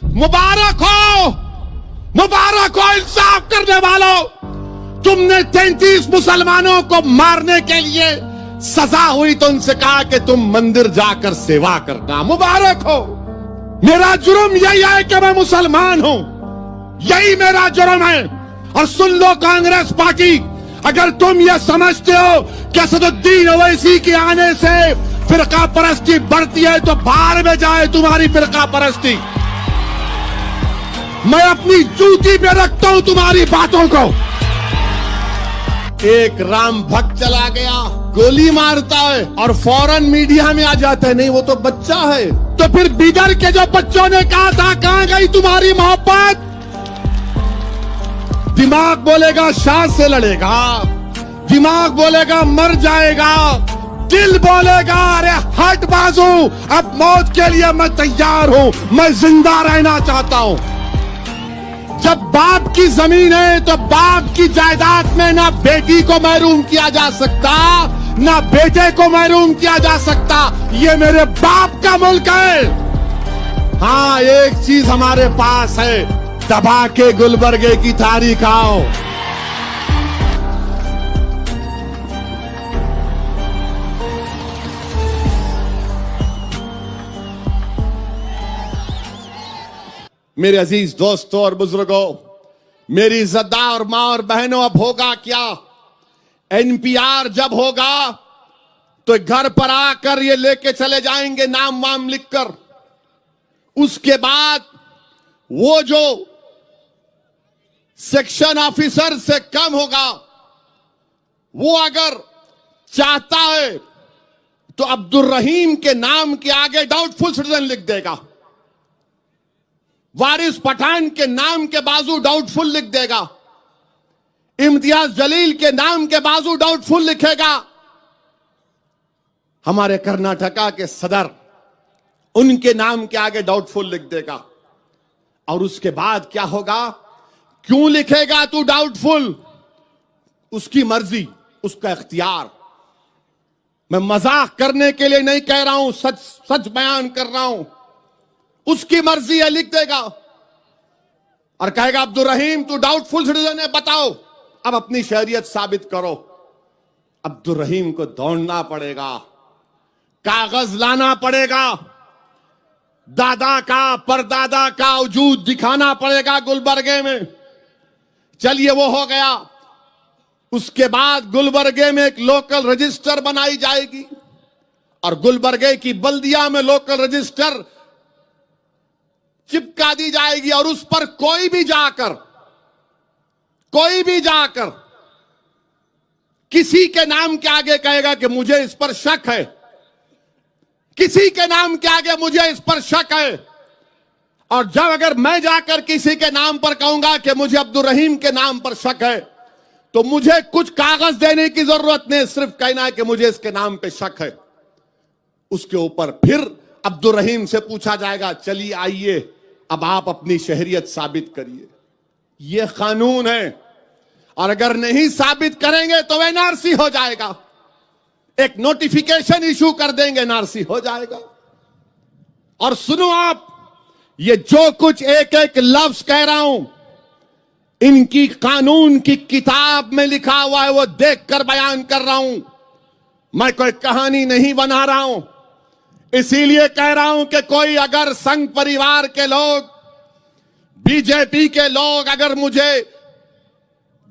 मुबारक हो, मुबारक हो इंसाफ करने वालों। तुमने 33 मुसलमानों को मारने के लिए सजा हुई तो उनसे कहा कि तुम मंदिर जाकर सेवा करना। मुबारक हो। मेरा जुर्म यही है कि मैं मुसलमान हूं, यही मेरा जुर्म है। और सुन लो कांग्रेस पार्टी, अगर तुम ये समझते हो कि असदुद्दीन ओवैसी के आने से फिरका परस्ती बढ़ती है तो बाहर में जाए तुम्हारी फिरका परस्ती। मैं अपनी जूती पे रखता हूं तुम्हारी बातों को। एक राम भक्त चला गया, गोली मारता है और फौरन मीडिया में आ जाता है, नहीं वो तो बच्चा है। तो फिर बिदर के जो बच्चों ने कहा था कहां गई तुम्हारी मोहब्बत? दिमाग बोलेगा शाह से लड़ेगा, दिमाग बोलेगा मर जाएगा, दिल बोलेगा अरे हट बाजू, अब मौत के लिए मैं तैयार हूं, मैं जिंदा रहना चाहता हूं। जब बाप की जमीन है तो बाप की जायदाद में ना बेटी को महरूम किया जा सकता, ना बेटे को महरूम किया जा सकता। ये मेरे बाप का मुल्क है। हाँ, एक चीज हमारे पास है, दबा के गुलबर्गे की तारीख आओ। मेरे अजीज दोस्तों और बुजुर्गों, मेरी इज्जतदार मां और बहनों, अब होगा क्या? एनपीआर जब होगा तो घर पर आकर ये लेके चले जाएंगे नाम वाम लिखकर। उसके बाद वो जो सेक्शन ऑफिसर से कम होगा, वो अगर चाहता है तो अब्दुल रहीम के नाम के आगे डाउटफुल सिटीजन लिख देगा, वारिस पठान के नाम के बाजू डाउटफुल लिख देगा, इम्तियाज जलील के नाम के बाजू डाउटफुल लिखेगा। हमारे कर्नाटका के सदर, उनके नाम के आगे डाउटफुल लिख देगा। और उसके बाद क्या होगा? क्यों लिखेगा तू डाउटफुल? उसकी मर्जी, उसका इख्तियार। मैं मजाक करने के लिए नहीं कह रहा हूं, सच सच बयान कर रहा हूं। उसकी मर्जी है, लिख देगा और कहेगा अब्दुल रहीम तू डाउटफुल सिटीजन है, बताओ, अब अपनी शहरियत साबित करो। अब्दुल रहीम को दौड़ना पड़ेगा, कागज लाना पड़ेगा, दादा का परदादा का वजूद दिखाना पड़ेगा गुलबर्गे में। चलिए वो हो गया। उसके बाद गुलबर्गे में एक लोकल रजिस्टर बनाई जाएगी और गुलबर्गे की बल्दिया में लोकल रजिस्टर चिपका दी जाएगी। और उस पर कोई भी जाकर किसी के नाम के आगे कहेगा कि मुझे इस पर शक है, किसी के नाम के आगे मुझे इस पर शक है, और जब अगर मैं जाकर किसी के नाम पर कहूंगा कि मुझे अब्दुल रहीम के नाम पर शक है, तो मुझे कुछ कागज देने की जरूरत नहीं, सिर्फ कहना है कि मुझे इसके नाम पे शक है। उसके ऊपर फिर अब्दुल रहीम से पूछा जाएगा, चलिए आइए अब आप अपनी शहरियत साबित करिए। यह कानून है, और अगर नहीं साबित करेंगे तो एनआरसी हो जाएगा। एक नोटिफिकेशन इशू कर देंगे, एनआरसी हो जाएगा। और सुनो आप, ये जो कुछ एक एक लफ्ज कह रहा हूं, इनकी कानून की किताब में लिखा हुआ है, वो देखकर बयान कर रहा हूं। मैं कोई कहानी नहीं बना रहा हूं। इसीलिए कह रहा हूं कि कोई अगर संघ परिवार के लोग, बीजेपी के लोग अगर मुझे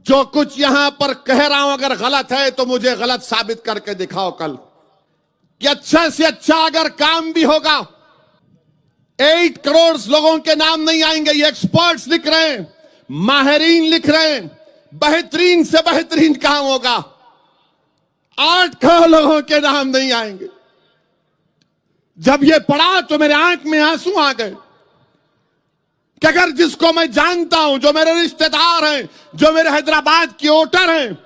जो कुछ यहां पर कह रहा हूं अगर गलत है तो मुझे गलत साबित करके दिखाओ कल। कि अच्छा से अच्छा अगर काम भी होगा, 8 करोड़ लोगों के नाम नहीं आएंगे। ये एक्सपर्ट्स लिख रहे हैं, माहिरीन लिख रहे हैं, बेहतरीन से बेहतरीन काम होगा, 8 करोड़ लोगों के नाम नहीं आएंगे। जब ये पढ़ा तो मेरे आंख में आंसू आ गए कि अगर जिसको मैं जानता हूं, जो मेरे रिश्तेदार हैं, जो मेरे हैदराबाद की वोटर हैं,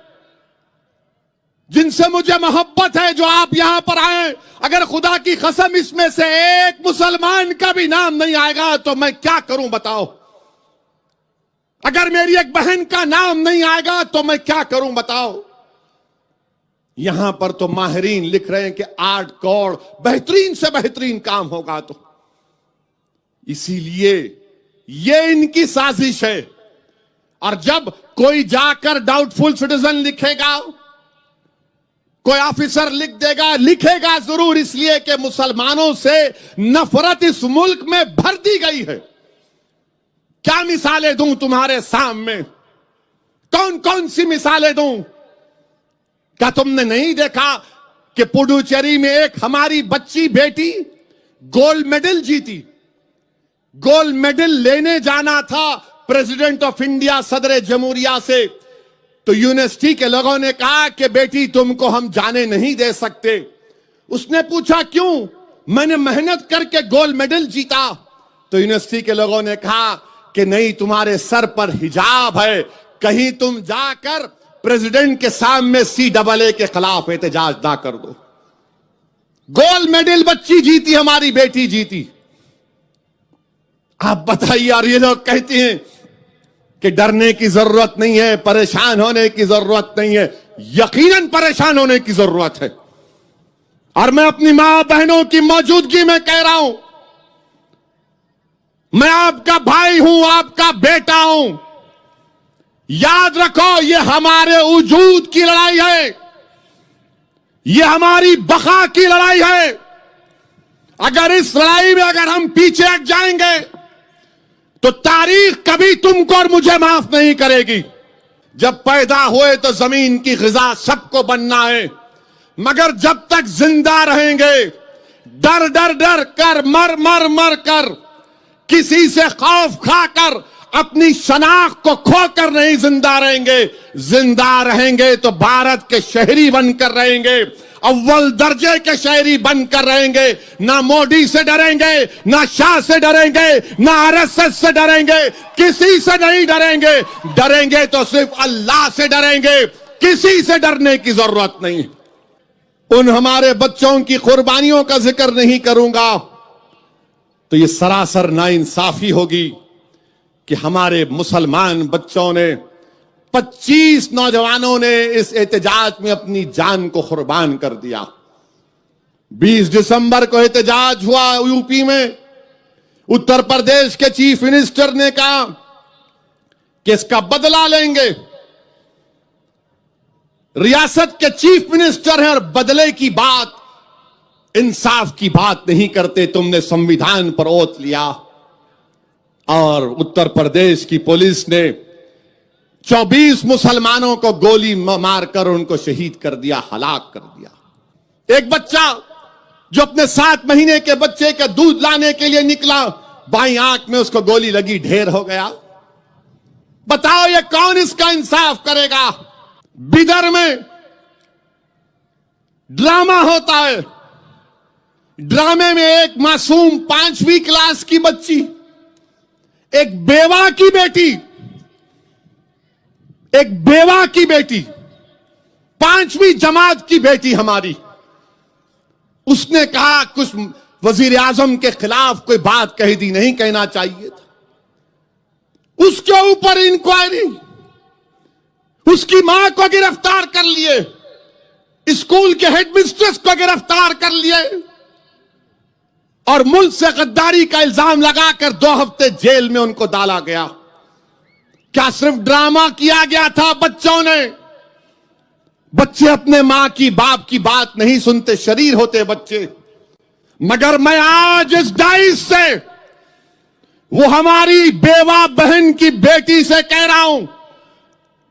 जिनसे मुझे मोहब्बत है, जो आप यहां पर आए, अगर खुदा की कसम इसमें से एक मुसलमान का भी नाम नहीं आएगा तो मैं क्या करूं बताओ? अगर मेरी एक बहन का नाम नहीं आएगा तो मैं क्या करूं बताओ? यहां पर तो माहिरीन लिख रहे हैं कि 8 करोड़ बेहतरीन से बेहतरीन काम होगा। तो इसीलिए ये इनकी साजिश है। और जब कोई जाकर डाउटफुल सिटीजन लिखेगा, कोई ऑफिसर लिख देगा, लिखेगा जरूर इसलिए कि मुसलमानों से नफरत इस मुल्क में भर दी गई है। क्या मिसालें दूं तुम्हारे सामने, कौन कौन सी मिसालें दूं? क्या तुमने नहीं देखा कि पुडुचेरी में एक हमारी बच्ची बेटी गोल्ड मेडल जीती? गोल्ड मेडल लेने जाना था प्रेसिडेंट ऑफ इंडिया, सदर जमहूरिया से, तो यूनिवर्सिटी के लोगों ने कहा कि बेटी तुमको हम जाने नहीं दे सकते। उसने पूछा क्यों? मैंने मेहनत करके गोल्ड मेडल जीता। तो यूनिवर्सिटी के लोगों ने कहा कि नहीं, तुम्हारे सर पर हिजाब है, कहीं तुम जाकर प्रेसिडेंट के सामने CAA के खिलाफ एहतजाज ना कर दो। गोल्ड मेडल बच्ची जीती, हमारी बेटी जीती। आप बताइए, और ये लोग कहते हैं कि डरने की जरूरत नहीं है, परेशान होने की जरूरत नहीं है। यकीनन परेशान होने की जरूरत है। और मैं अपनी मां बहनों की मौजूदगी में कह रहा हूं, मैं आपका भाई हूं, आपका बेटा हूं। याद रखो, ये हमारे वजूद की लड़ाई है, ये हमारी बका की लड़ाई है। अगर इस लड़ाई में अगर हम पीछे हट जाएंगे तो तारीख कभी तुमको और मुझे माफ नहीं करेगी। जब पैदा हुए तो जमीन की ग़िज़ा सबको बनना है, मगर जब तक जिंदा रहेंगे डर डर डर कर, मर मर मर कर, किसी से खौफ खाकर, अपनी शनाख्त को खोकर नहीं जिंदा रहेंगे। जिंदा रहेंगे तो भारत के शहरी बनकर रहेंगे, अव्वल दर्जे के शहरी बनकर रहेंगे। ना मोदी से डरेंगे, ना शाह से डरेंगे, ना RSS से डरेंगे, किसी से नहीं डरेंगे। डरेंगे तो सिर्फ अल्लाह से डरेंगे, किसी से डरने की जरूरत नहीं। उन हमारे बच्चों की कुर्बानियों का जिक्र नहीं करूंगा तो ये सरासर नाइंसाफी होगी कि हमारे मुसलमान बच्चों ने, 25 नौजवानों ने इस एहतजाज में अपनी जान को कुर्बान कर दिया। 20 दिसंबर को एहतजाज हुआ यूपी में। उत्तर प्रदेश के चीफ मिनिस्टर ने कहा कि इसका बदला लेंगे। रियासत के चीफ मिनिस्टर हैं और बदले की बात, इंसाफ की बात नहीं करते। तुमने संविधान पर ओथ लिया और उत्तर प्रदेश की पुलिस ने 24 मुसलमानों को गोली मारकर उनको शहीद कर दिया, हलाक कर दिया। एक बच्चा जो अपने 7 महीने के बच्चे का दूध लाने के लिए निकला, बाईं आंख में उसको गोली लगी, ढेर हो गया। बताओ ये कौन इसका इंसाफ करेगा? बिदर में ड्रामा होता है। ड्रामे में एक मासूम 5वीं क्लास की बच्ची, एक बेवा की बेटी, एक बेवा की बेटी, 5वीं जमात की बेटी हमारी, उसने कहा कुछ वजीर आजम के खिलाफ कोई बात कही दी, नहीं कहना चाहिए था। उसके ऊपर इंक्वायरी, उसकी मां को गिरफ्तार कर लिए, स्कूल के हेडमिस्ट्रेस को गिरफ्तार कर लिए और मुल्क से गद्दारी का इल्जाम लगाकर 2 हफ्ते जेल में उनको डाला गया। क्या सिर्फ ड्रामा किया गया था बच्चों ने? बच्चे अपने मां की, बाप की बात नहीं सुनते, शरीर होते बच्चे। मगर मैं आज इस डाइस से वो हमारी बेवा बहन की बेटी से कह रहा हूं,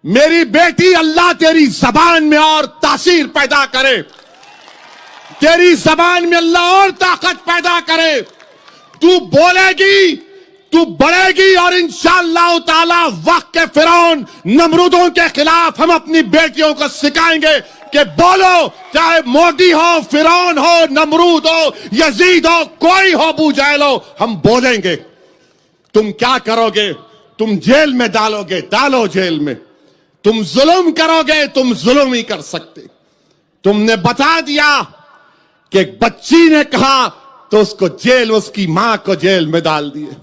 मेरी बेटी, अल्लाह तेरी जबान में और तासीर पैदा करे, तेरी जबान में अल्लाह और ताकत पैदा करे। तू बोलेगी, तू बढ़ेगी और इंशाअल्लाह ताला वक्त के फिरौन नमरूदों के खिलाफ हम अपनी बेटियों को सिखाएंगे कि बोलो, चाहे मोदी हो, फिरौन हो, नमरूद हो, यजीद हो, कोई हो, अबू जहल हो, हम बोलेंगे। तुम क्या करोगे? तुम जेल में डालोगे, डालो जेल में। तुम जुल्म करोगे, तुम जुल्म ही कर सकते। तुमने बता दिया कि एक बच्ची ने कहा तो उसको जेल, उसकी मां को जेल में डाल दिए।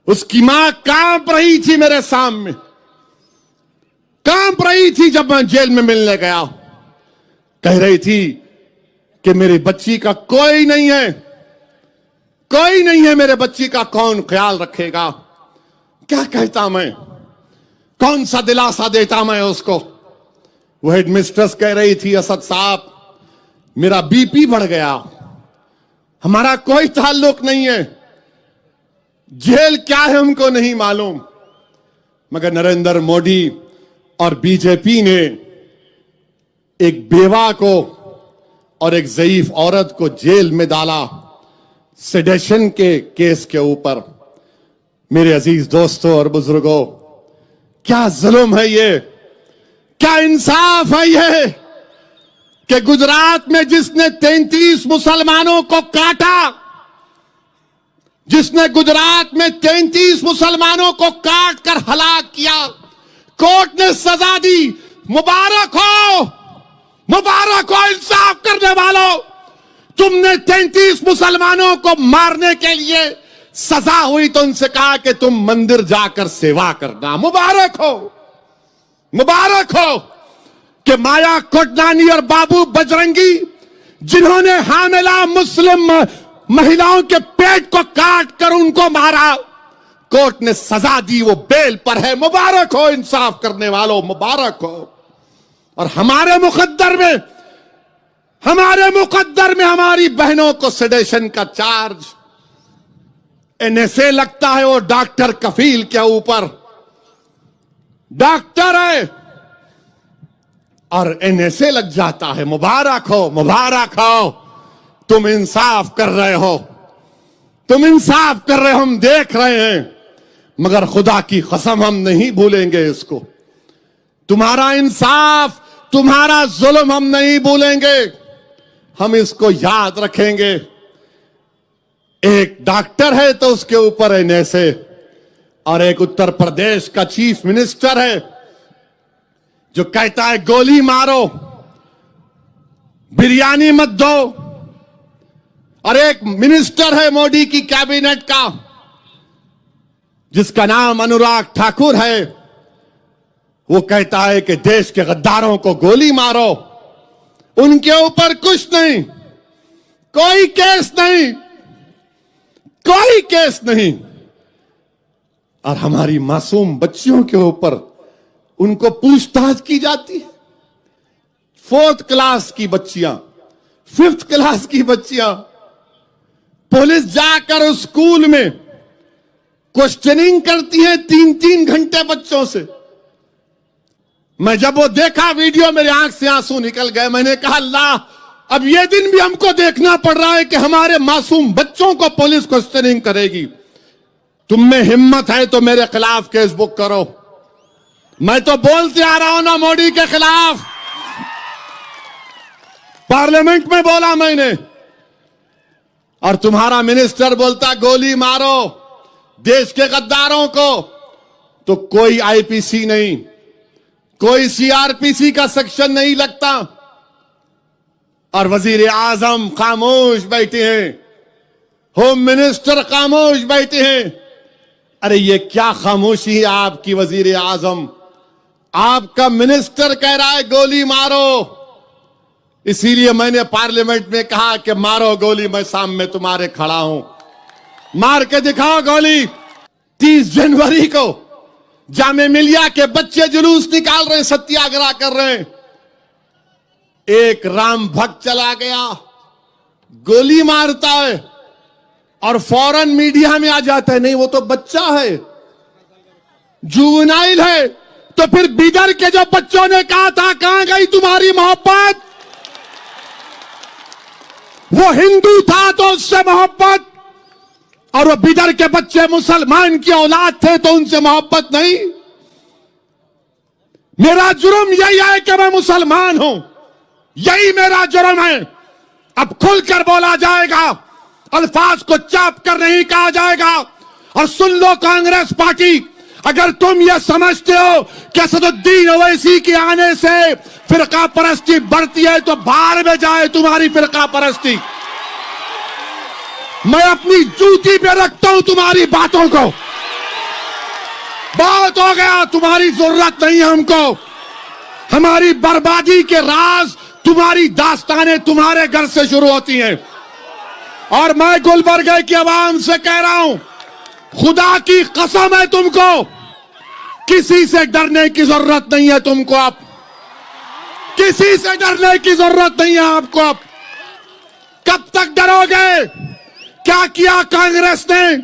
उसकी मां कांप रही थी मेरे सामने, कांप रही थी जब मैं जेल में मिलने गया। कह रही थी कि मेरी बच्ची का कोई नहीं है, कोई नहीं है, मेरे बच्ची का कौन ख्याल रखेगा? क्या कहता मैं, कौन सा दिलासा देता मैं उसको। वो हेडमिस्ट्रेस कह रही थी, असद साहब मेरा बीपी बढ़ गया, हमारा कोई ताल्लुक नहीं है, जेल क्या है हमको नहीं मालूम। मगर नरेंद्र मोदी और बीजेपी ने एक बेवा को और एक ज़ईफ औरत को जेल में डाला सेडेशन के केस के ऊपर। मेरे अजीज दोस्तों और बुजुर्गों, क्या जुल्म है ये, क्या इंसाफ है ये कि गुजरात में जिसने 33 मुसलमानों को काटा, जिसने गुजरात में 33 मुसलमानों को काट कर हलाक किया, कोर्ट ने सजा दी। मुबारक हो, मुबारक हो इंसाफ करने वालों, तुमने 33 मुसलमानों को मारने के लिए सजा हुई तो उनसे कहा कि तुम मंदिर जाकर सेवा करना। मुबारक हो, मुबारक हो कि माया कोटनानी और बाबू बजरंगी, जिन्होंने हामिला मुस्लिम महिलाओं के पेट को काट कर उनको मारा, कोर्ट ने सजा दी, वो बेल पर है। मुबारक हो इंसाफ करने वालों, मुबारक हो। और हमारे मुकद्दर में हमारी बहनों को सेडेशन का चार्ज एनएसए लगता है। वो डॉक्टर कफील के ऊपर डॉक्टर है और एनएसए लग जाता है। मुबारक हो, मुबारक हो, तुम इंसाफ कर रहे हो, तुम इंसाफ कर रहे हो, हम देख रहे हैं। मगर खुदा की कसम हम नहीं भूलेंगे इसको, तुम्हारा इंसाफ, तुम्हारा जुल्म हम नहीं भूलेंगे, हम इसको याद रखेंगे। एक डॉक्टर है तो उसके ऊपर एनएसए, और एक उत्तर प्रदेश का चीफ मिनिस्टर है जो कहता है गोली मारो, बिरयानी मत दो। और एक मिनिस्टर है मोदी की कैबिनेट का जिसका नाम अनुराग ठाकुर है, वो कहता है कि देश के गद्दारों को गोली मारो। उनके ऊपर कुछ नहीं, कोई केस नहीं, कोई केस नहीं। और हमारी मासूम बच्चियों के ऊपर उनको पूछताछ की जाती है। 4th क्लास की बच्चियां, 5th क्लास की बच्चियां, पुलिस जाकर उस स्कूल में क्वेश्चनिंग करती है 3-3 घंटे बच्चों से। मैं जब वो देखा वीडियो, मेरे आंख से आंसू निकल गए। मैंने कहा अल्लाह, अब ये दिन भी हमको देखना पड़ रहा है कि हमारे मासूम बच्चों को पुलिस क्वेश्चनिंग करेगी। तुम में हिम्मत है तो मेरे खिलाफ केस बुक करो। मैं तो बोलते आ रहा हूं ना मोदी के खिलाफ, पार्लियामेंट में बोला मैंने। और तुम्हारा मिनिस्टर बोलता गोली मारो देश के गद्दारों को, तो कोई आईपीसी नहीं, कोई सीआरपीसी का सेक्शन नहीं लगता। और वजीर आजम खामोश बैठे हैं, होम मिनिस्टर खामोश बैठे हैं। अरे ये क्या खामोशी है आपकी वजीर आजम, आपका मिनिस्टर कह रहा है गोली मारो। इसीलिए मैंने पार्लियामेंट में कहा कि मारो गोली, मैं सामने तुम्हारे खड़ा हूं, मार के दिखाओ गोली। 30 जनवरी को जामे मिलिया के बच्चे जुलूस निकाल रहे हैं, सत्याग्रह कर रहे हैं। एक राम भक्त चला गया, गोली मारता है और फौरन मीडिया में आ जाता है, नहीं वो तो बच्चा है, जुवेनाइल है। तो फिर बिदर के जो बच्चों ने कहा था कहां गई तुम्हारी मोहब्बत? वो हिंदू था तो उससे मोहब्बत, और वो बिदर के बच्चे मुसलमान की औलाद थे तो उनसे मोहब्बत नहीं। मेरा जुर्म यही है कि मैं मुसलमान हूं, यही मेरा जुर्म है। अब खुलकर बोला जाएगा, अल्फाज को चाप कर नहीं कहा जाएगा। और सुन लो कांग्रेस पार्टी, अगर तुम ये समझते हो कि असदुद्दीन ओवैसी के आने से फिरका परस्ती बढ़ती है तो बाहर में जाए तुम्हारी फिरका परस्ती। मैं अपनी जूती पे रखता हूं तुम्हारी बातों को। बहुत हो गया, तुम्हारी जरूरत नहीं है हमको। हमारी बर्बादी के राज, तुम्हारी दास्तानें तुम्हारे घर से शुरू होती हैं। और मैं गुलबर्गे की आवाम से कह रहा हूं, खुदा की कसम है तुमको, किसी से डरने की जरूरत नहीं है तुमको। अब किसी से डरने की जरूरत नहीं है आपको। अब कब तक डरोगे? क्या किया कांग्रेस ने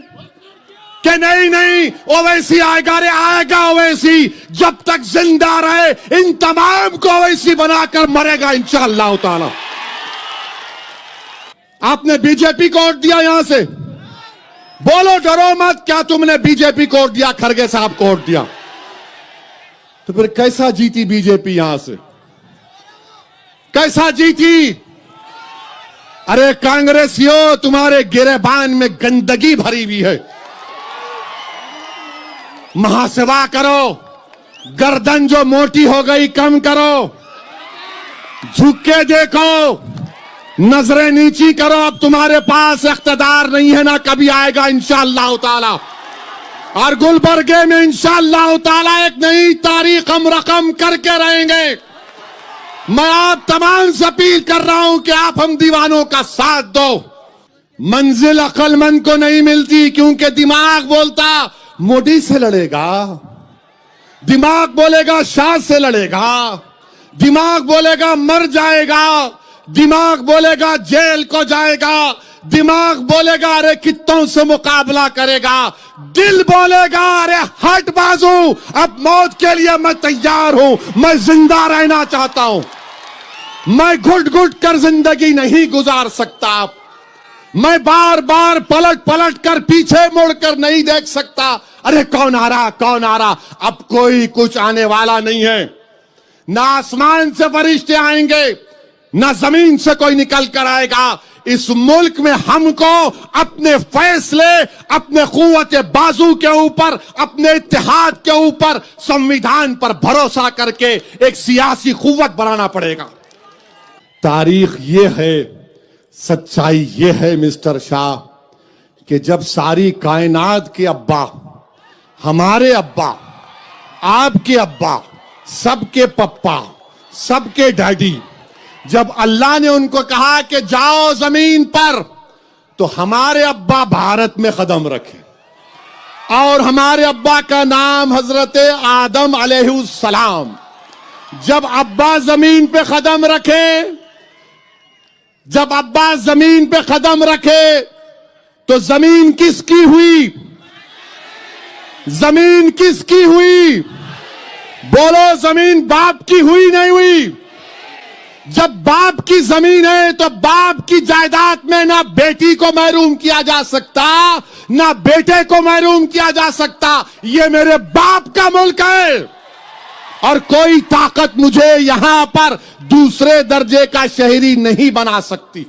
कि नहीं नहीं ओवैसी आएगा, रे आएगा ओवैसी। जब तक जिंदा रहे इन तमाम को ओवैसी बनाकर मरेगा इंशाअल्लाह ताला। आपने बीजेपी को वोट दिया, यहां से बोलो, डरो मत। क्या तुमने बीजेपी को वोट दिया? खड़गे साहब को वोट दिया, तो फिर कैसा जीती बीजेपी? यहां से कैसा जीती? अरे कांग्रेसियों, तुम्हारे गिरेबान में गंदगी भरी हुई है। महासेवा करो, गर्दन जो मोटी हो गई कम करो, झुक के देखो, नजरें नीची करो। अब तुम्हारे पास इख्तिदार नहीं है, ना कभी आएगा इंशाअल्लाह ताला। और गुलबर्गे में इंशाअल्लाह ताला एक नई तारीख हम रकम करके रहेंगे। मैं आप तमाम से अपील कर रहा हूं कि आप हम दीवानों का साथ दो। मंजिल अक्लमंद को नहीं मिलती, क्योंकि दिमाग बोलता मोदी से लड़ेगा, दिमाग बोलेगा शाह से लड़ेगा, दिमाग बोलेगा मर जाएगा, दिमाग बोलेगा जेल को जाएगा, दिमाग बोलेगा अरे कित्तों से मुकाबला करेगा, दिल बोलेगा अरे हट बाजू, अब मौत के लिए मैं तैयार हूं, मैं जिंदा रहना चाहता हूं, मैं घुट घुट कर जिंदगी नहीं गुजार सकता, मैं बार बार पलट पलट कर पीछे मुड़कर नहीं देख सकता। अरे कौन आ रहा, कौन आ रहा? अब कोई कुछ आने वाला नहीं है। ना आसमान से फरिश्ते आएंगे, ना जमीन से कोई निकल कर आएगा। इस मुल्क में हमको अपने फैसले, अपने कुव्वत बाजू के ऊपर, अपने इत्तेहाद के ऊपर, संविधान पर भरोसा करके एक सियासी कुव्वत बनाना पड़ेगा। तारीख ये है, सच्चाई ये है मिस्टर शाह, कि जब सारी कायनात के अब्बा, हमारे अब्बा, आपके अब्बा, सबके पप्पा, सबके डैडी, जब अल्लाह ने उनको कहा कि जाओ जमीन पर, तो हमारे अब्बा भारत में कदम रखे। और हमारे अब्बा का नाम हजरत आदम अलैहिस्सलाम। जब अब्बा जमीन पे कदम रखे, जब अब्बा जमीन पे कदम रखे, तो जमीन किसकी हुई? जमीन किसकी हुई? बोलो, जमीन बाप की हुई नहीं हुई? जब बाप की जमीन है तो बाप की जायदाद में ना बेटी को महरूम किया जा सकता, ना बेटे को महरूम किया जा सकता। ये मेरे बाप का मुल्क है और कोई ताकत मुझे यहां पर दूसरे दर्जे का शहरी नहीं बना सकती।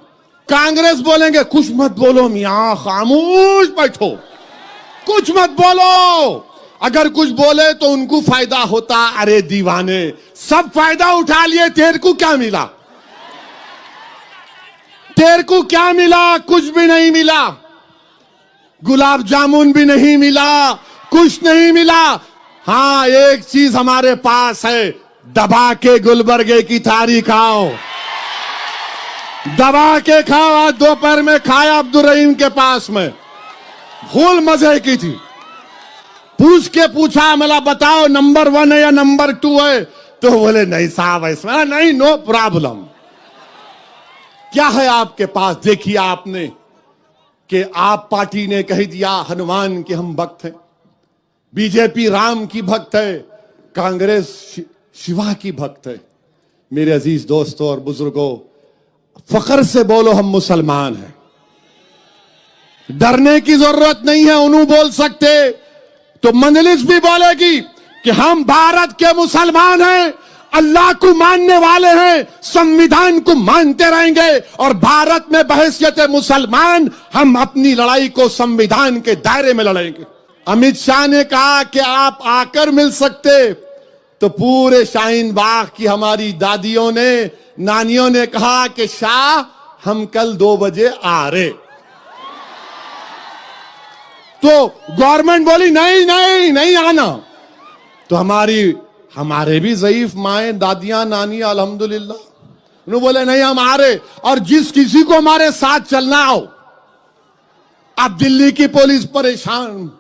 कांग्रेस बोलेंगे कुछ मत बोलो मियां, खामोश बैठो, कुछ मत बोलो। अगर कुछ बोले तो उनको फायदा होता। अरे दीवाने, सब फायदा उठा लिए, तेरे को क्या मिला? तेरे को क्या मिला? कुछ भी नहीं मिला। गुलाब जामुन भी नहीं मिला, कुछ नहीं मिला। हां, एक चीज हमारे पास है, दबा के गुलबर्गे की थारी खाओ, दबा के खाओ। आज दोपहर में खाया अब्दुल रहीम के पास में, फुल मजे की थी। पूछ के पूछा, मला बताओ नंबर 1 है या नंबर 2 है? तो बोले नहीं साहब, इसमें नहीं, नो प्रॉब्लम। क्या है आपके पास? देखिए आपने कि आप पार्टी ने कह दिया हनुमान के हम भक्त हैं, बीजेपी राम की भक्त है, कांग्रेस शिवा की भक्त है। मेरे अजीज दोस्तों और बुजुर्गों, फख्र से बोलो हम मुसलमान हैं, डरने की जरूरत नहीं है। उन्होंने बोल सकते तो मंजलिस भी बोलेगी कि हम भारत के मुसलमान हैं, अल्लाह को मानने वाले हैं, संविधान को मानते रहेंगे और भारत में बहैसियत मुसलमान हम अपनी लड़ाई को संविधान के दायरे में लड़ेंगे। अमित शाह ने कहा कि आप आकर मिल सकते, तो पूरे शाहीन बाग की हमारी दादियों ने, नानियों ने कहा कि शाह हम कल 2 बजे आ रहे। तो गवर्नमेंट बोली नहीं नहीं नहीं आना। तो हमारे भी ज़ईफ माएं, दादियां, नानी अल्हम्दुलिल्लाह, उन्होंने बोले नहीं हम आ रहे, और जिस किसी को हमारे साथ चलना हो। अब दिल्ली की पुलिस परेशान,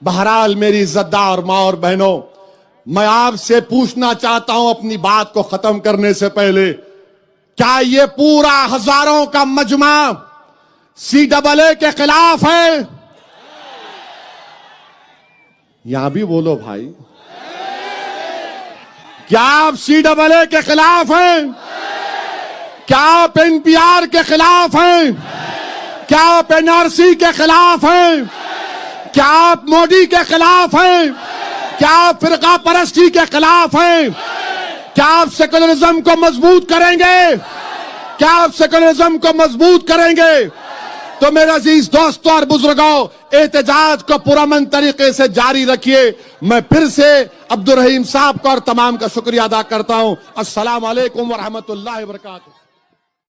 बहरहाल मेरी इज्जतदार माँ और बहनों, मैं आपसे पूछना चाहता हूं अपनी बात को खत्म करने से पहले, क्या ये पूरा हजारों का मजमा CAA के खिलाफ है? यहां भी बोलो भाई, क्या आप CAA के खिलाफ हैं? क्या आप NPR के खिलाफ हैं? क्या आप NRC के खिलाफ हैं? क्या आप मोदी के खिलाफ हैं? क्या आप फिरका परस्ती के खिलाफ हैं? क्या आप सेकुलरिज्म को मजबूत करेंगे? क्या आप सेकुलरिज्म को मजबूत करेंगे? तो मेरे अजीज दोस्तों और बुजुर्गों, एहतजाज को पुरअमन तरीके से जारी रखिए। मैं फिर से अब्दुल रहीम साहब का और तमाम का शुक्रिया अदा करता हूं। अस्सलाम वालेकुम व रहमतुल्लाहि व बरकातहू।